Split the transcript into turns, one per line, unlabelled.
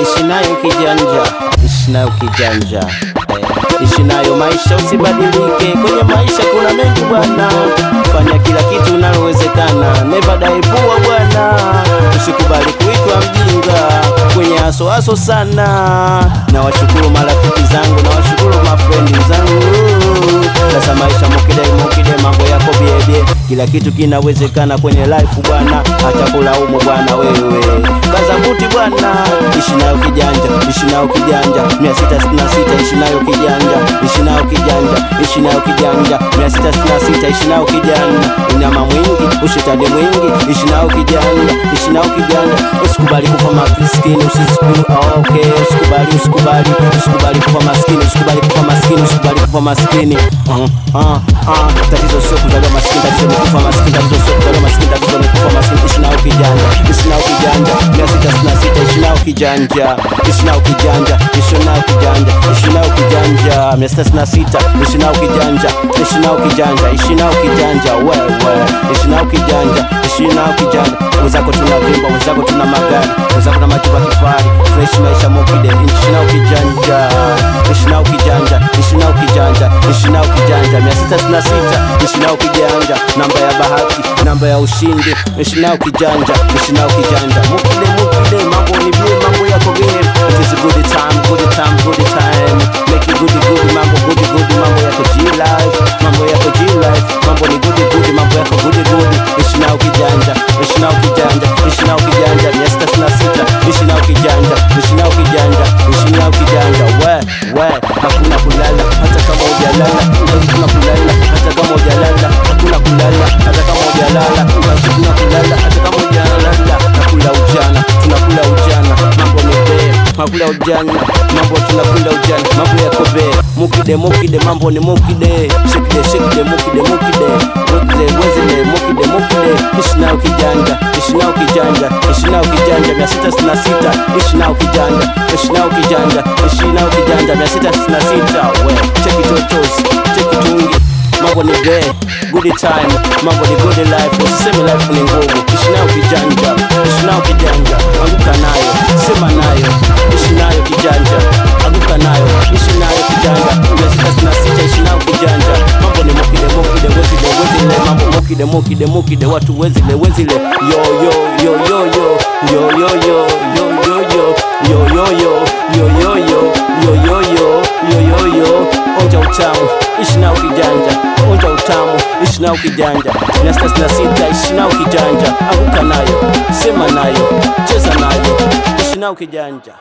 ishi nayo kijanja, ishi nayo kijanja, ishi nayo maisha, usibadilike. Kwenye maisha kuna mengi bwana, fanya kila kitu unalowezekana, never die poor bwana. Usikubali kuitwa mjinga kwenye aso sana. Na washukuru marafiki zangu, na washukuru mafrendi zangu. Sasa maisha mukide, mambo yako biebie, kila kitu kinawezekana kwenye life bwana. Acha kulaumu bwana wewe, kaza buti bwana. Ishi nayo kijanja, ishi nayo kijanja, 666 ishi nayo kijanja, ishi nayo kijanja, ishi nayo kijanja, 666 ishi nayo kijanja. Unyama mwingi, ushetani mwingi, ishi nayo kijanja, ishi nayo kijanja. Usikubali kufa maskini, okay, usikubali kufa maskini, usikubali kufa maskini, usikubali kufa maskini. Tatizo sio kuzaliwa maskini, tatizo ni kufa maskini, tatizo sio kuzaliwa maskini, tatizo ni kufa maskini. Ishi nayo kijanja, ishi nayo kijanja, 666 ishi nayo kijanja, ishi nayo kijanja, ishi nayo kijanja, ishi nayo kijanja, 666 ishi nayo kijanja, ishi nayo kijanja, ishi nayo kijanja, wewe ishi nayo kijanja, ishi nayo kijanja. Wenzako tuna vimba, wenzako tuna magari, wenzako na majibu kifari, fresh maisha mukide, ishi nayo kijanja, ishi nayo kijanja, ishi nayo kijanja, ishi nayo kijanja, 666 ishi nayo kijanja. Namba ya bahati, namba ya ushindi, ishi nayo kijanja, ishi nayo kijanja. Mukide, mambo ni bie, mambo yako bie. It is a good time, make it good, mambo good, mambo yako G-life, mambo yako G-life, mambo ni good, mambo yako good. Ishi nayo kijanja, ishi nayo kijanja, ishi nayo kijanja, 666 ishi nayo kijanja, ishi nayo kijanja, ishi nayo kijanja. We hakuna kulala hata kama hujalala, hakuna kulala hata kama hujalala, hakuna kulala hata kama hujalala, hakuna kulala hata kama hujalala. Nakula ujana, tunakula ujana, mambo ni be, nakula ujana, mambo tunakula ujana, mambo yako be. Mukide, mambo ni mukide, shikide, mukide, wezile, mukide. Ishi nayo kijanja, ishi nayo kijanja, ishi nayo kijanja, 666 ishi nayo kijanja, ishi nayo kijanja, ishi nayo kijanja, 666. We check it totos, check it ungi, mambo ni be, good time, mambo ni good life. Usiseme life ni ngumu, ishi nayo kijanja, ishi nayo kijanja, anguka nayo, sema nayo, ishi nayo kijanja, anguka nayo, ishi nayo kijanja, 666 ishi nayo kijanja. Mambo ni mukide, wezile, mambo mukide, watu wezile, yo. Onja utamu, ishi nayo kijanja, onja utamu, ishi nayo kijanja, 666 ishi nayo kijanja, anguka nayo, sema nayo, cheza nayo, ishi nayo kijanja.